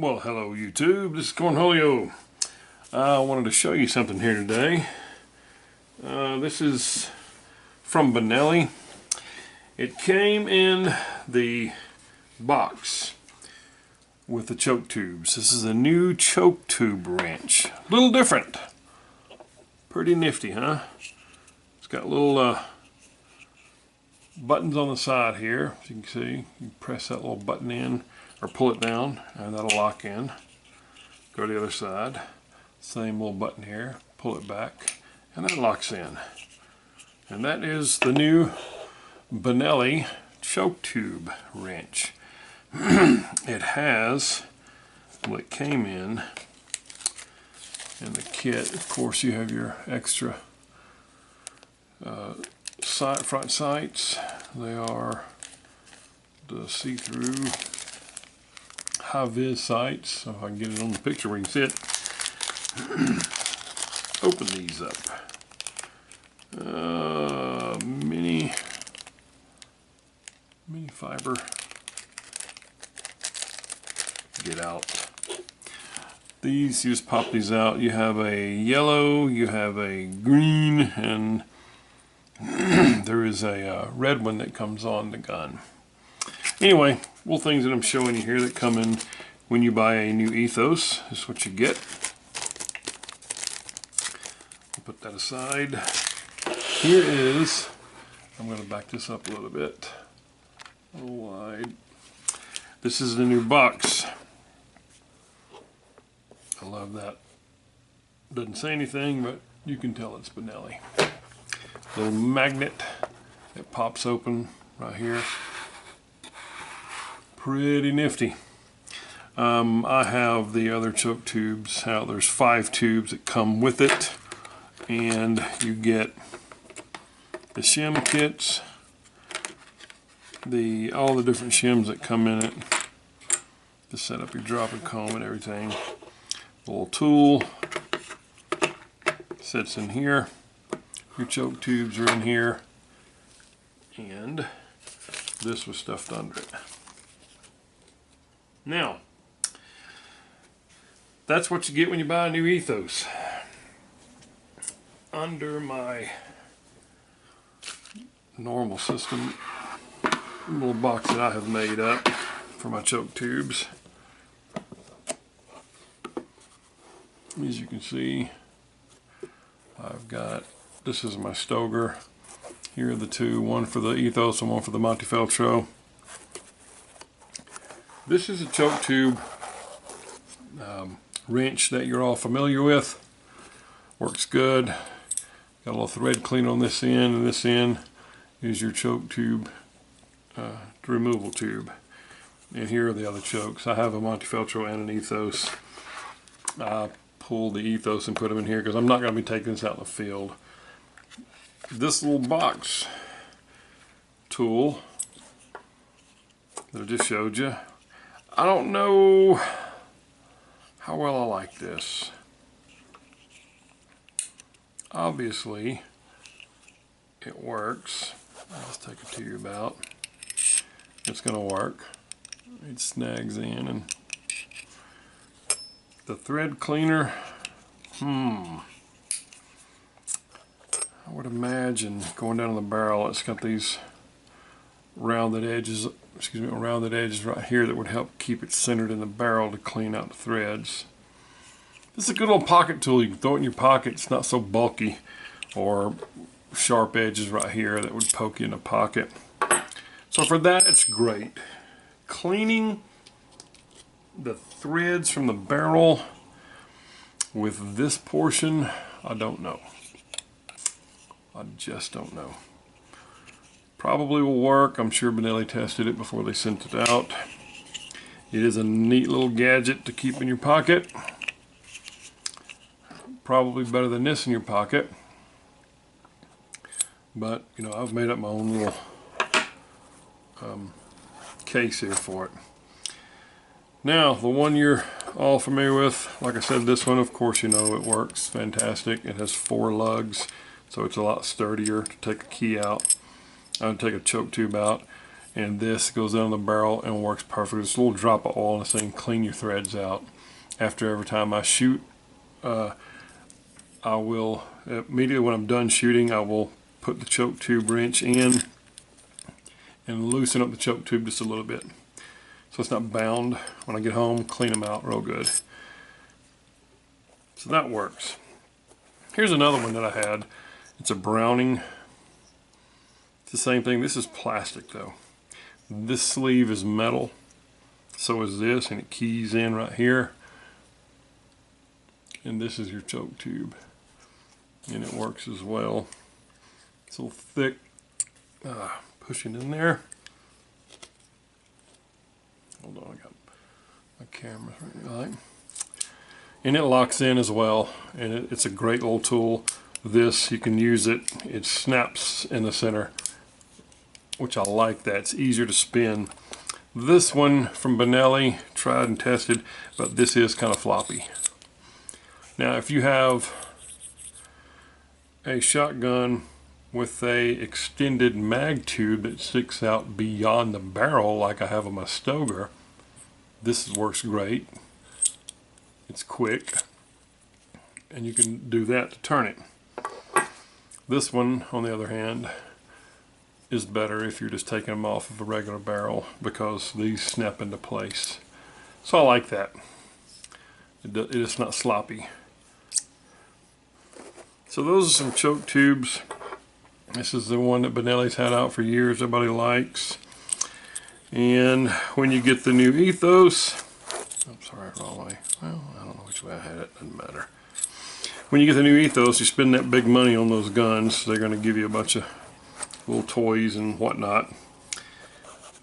Well, hello YouTube, this is Cornholio. I wanted to show you something here today. This is from Benelli. It came in the box with the choke tubes. This is a new choke tube wrench. A little different. Pretty nifty, huh? It's got little buttons on the side here. As you can see, you press that little button in or pull it down and that'll lock in. Go to the other side, same little button here, pull it back and that locks in. And that is the new Benelli choke tube wrench. It has, well, it came in the kit. Of course, you have your extra front sights. They are the see-through high-vis sights, so if I can get it on the picture where you can see it. Open these up. Mini fiber. Get out. These, you just pop these out. You have a yellow, you have a green, and there is a red one that comes on the gun. Anyway, little things that I'm showing you here that come in when you buy a new Ethos. This is what you get. I'll put that aside. Here is, I'm going to back this up a little bit. A little wide. This is the new box. I love that. Doesn't say anything, but you can tell it's Benelli. Little magnet that pops open right here. Pretty nifty. I have the other choke tubes out. There's 5 tubes that come with it, and you get the shim kits, all the different shims that come in it to set up your drop and comb and everything. The little tool sits in here. Your choke tubes are in here, and this was stuffed under it. Now, that's what you get when you buy a new Ethos. Under my normal system, little box that I have made up for my choke tubes. As you can see, I've got, this is my Stoger. Here are the two, one for the Ethos and one for the Montefeltro. This is a choke tube wrench that you're all familiar with. Works good. Got a little thread cleaner on this end, and this end is your choke tube, removal tube. And here are the other chokes. I have a Montefeltro and an Ethos. I pulled the Ethos and put them in here because I'm not going to be taking this out in the field. This little box tool that I just showed you, I don't know how well I like this. Obviously, it works. Let's take a tube out. It's going to work. It snags in, and the thread cleaner, I would imagine going down the barrel, it's got these rounded edges, rounded edges right here that would help keep it centered in the barrel to clean out the threads. This is a good little pocket tool. You can throw it in your pocket. It's not so bulky, or sharp edges right here that would poke you in the pocket. So for that, it's great. Cleaning the threads from the barrel with this portion, I don't know. I just don't know. Probably will work. I'm sure Benelli tested it before they sent it out. It is a neat little gadget to keep in your pocket. Probably better than this in your pocket. But, you know, I've made up my own little case here for it. Now, the one you're all familiar with, like I said, this one, of course, you know, it works fantastic. It has 4 lugs, so it's a lot sturdier to take a key out. I would take a choke tube out. and this goes down the barrel and works perfect. Just a little drop of oil in this thing, clean your threads out. After every time I shoot, I will immediately when I'm done shooting, I will put the choke tube wrench in and loosen up the choke tube just a little bit so it's not bound. When I get home, clean them out real good. So that works. Here's another one that I had. It's a Browning. It's the same thing. This is plastic though. This sleeve is metal, so is this, and it keys in right here. And this is your choke tube, and it works as well. It's a little thick. Pushing in there. Hold on, I got my camera right. And it locks in as well, and it's a great little tool. This, you can use it. It snaps in the center, which I like that. It's easier to spin. This one from Benelli, tried and tested, but this is kind of floppy. Now, if you have a shotgun with a extended mag tube that sticks out beyond the barrel like I have on my Stoger, this works great. It's quick, and you can do that to turn it. This one, on the other hand, is better if you're just taking them off of a regular barrel because these snap into place. So I like that. It is not sloppy. So those are some choke tubes. This is the one that Benelli's had out for years, everybody likes. And when you get the new Ethos, I'm sorry, wrong way. Well, I don't know which way I had it, doesn't matter. When you get the new Ethos, you spend that big money on those guns. They're going to give you a bunch of little toys and whatnot,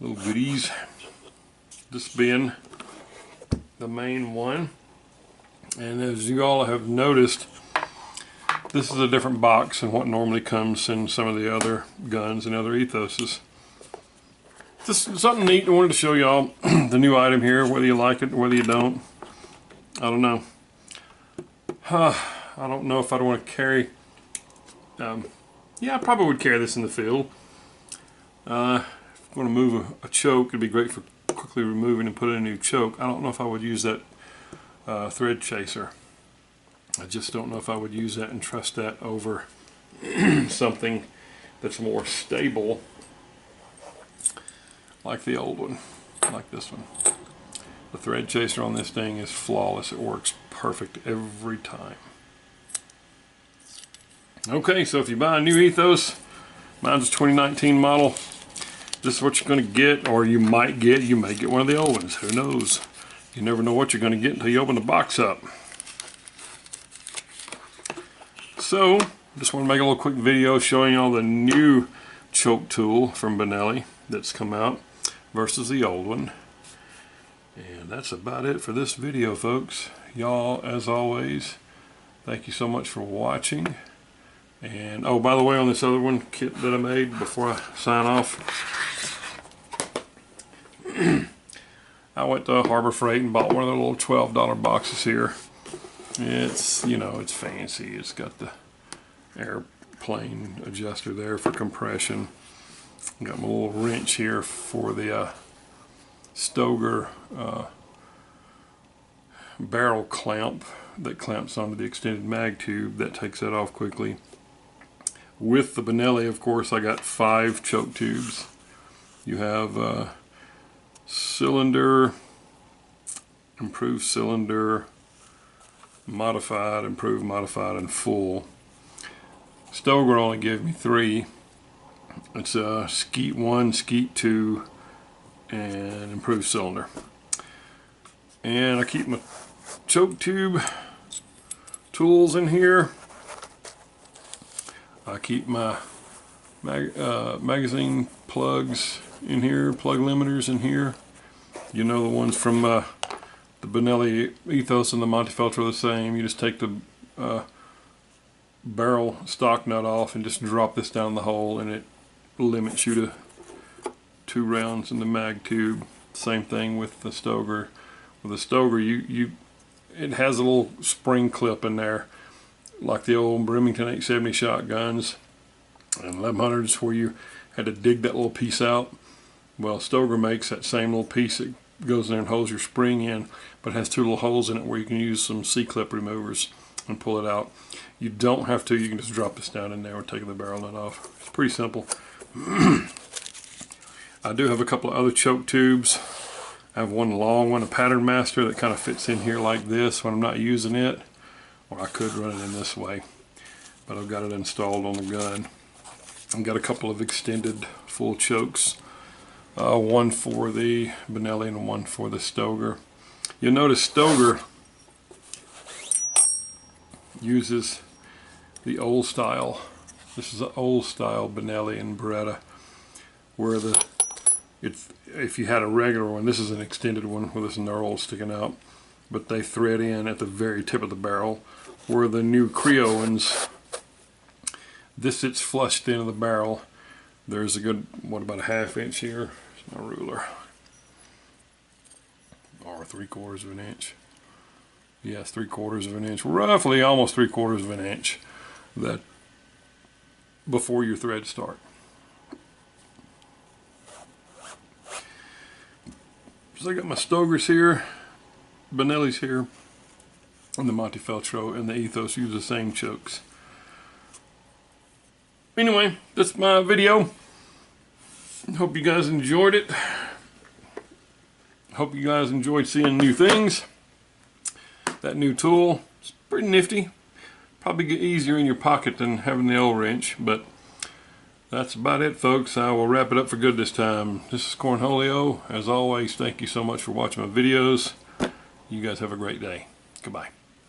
little goodies. This being the main one. And as you all have noticed, this is a different box than what normally comes in some of the other guns and other Ethoses. Just something neat I wanted to show y'all. The new item here, whether you like it or whether you don't. I don't know. I don't know if I'd want to carry... yeah, I probably would carry this in the field. If I'm going to move a choke, it'd be great for quickly removing and putting a new choke. I don't know if I would use that thread chaser. I just don't know if I would use that and trust that over something that's more stable, like the old one, like this one. The thread chaser on this thing is flawless. It works perfect every time. Okay, so if you buy a new Ethos, mine's a 2019 model, this is what you're going to get, or you may get one of the old ones. Who knows? You never know what you're going to get until you open the box up. So, just want to make a little quick video showing y'all the new choke tool from Benelli that's come out versus the old one. And that's about it for this video, folks. Y'all, as always, thank you so much for watching. And, oh, by the way, on this other one kit that I made before I sign off, I went to Harbor Freight and bought one of the little $12 boxes here. It's, you know, it's fancy. It's got the airplane adjuster there for compression. Got my little wrench here for the Stoger barrel clamp that clamps onto the extended mag tube. That takes that off quickly. With the Benelli, of course, I got 5 choke tubes. You have cylinder, improved cylinder, modified, improved, modified, and full. Stoger only gave me 3. It's Skeet 1, Skeet 2, and improved cylinder. And I keep my choke tube tools in here. I keep my magazine plugs in here, plug limiters in here. You know, the ones from the Benelli Ethos and the Montefeltro are the same. You just take the barrel stock nut off and just drop this down the hole, and it limits you to 2 rounds in the mag tube. Same thing with the Stoger. With the Stoger, it has a little spring clip in there, like the old Remington 870 shotguns and 1100s, where you had to dig that little piece out. Well, Stoger makes that same little piece that goes in there and holds your spring in, but has two little holes in it where you can use some C-clip removers and pull it out. You don't have to, you can just drop this down in there and take the barrel nut off. It's pretty simple. I do have a couple of other choke tubes. I have one long one, a Pattern Master, that kind of fits in here like this when I'm not using it. Or I could run it in this way, but I've got it installed on the gun. I've got a couple of extended full chokes. One for the Benelli and one for the Stoger. You'll notice Stoger uses the old style. This is an old style Benelli and Beretta, where if you had a regular one, this is an extended one with this knurl sticking out, but they thread in at the very tip of the barrel. Where the new Creo ones, this sits flushed into the barrel. There's a good, what, about a ½ inch here? It's my ruler. Or 3/4 of an inch. Yes, 3/4 of an inch. Roughly almost 3/4 of an inch. That before your threads start. So I got my Stogers here, Benelli's here, and the Montefeltro and the Ethos use the same chokes. Anyway, that's my video. Hope you guys enjoyed it. Hope you guys enjoyed seeing new things. That new tool, it's pretty nifty. Probably get easier in your pocket than having the old wrench, but that's about it, folks. I will wrap it up for good this time. This is Cornholio. As always, thank you so much for watching my videos. You guys have a great day. Goodbye.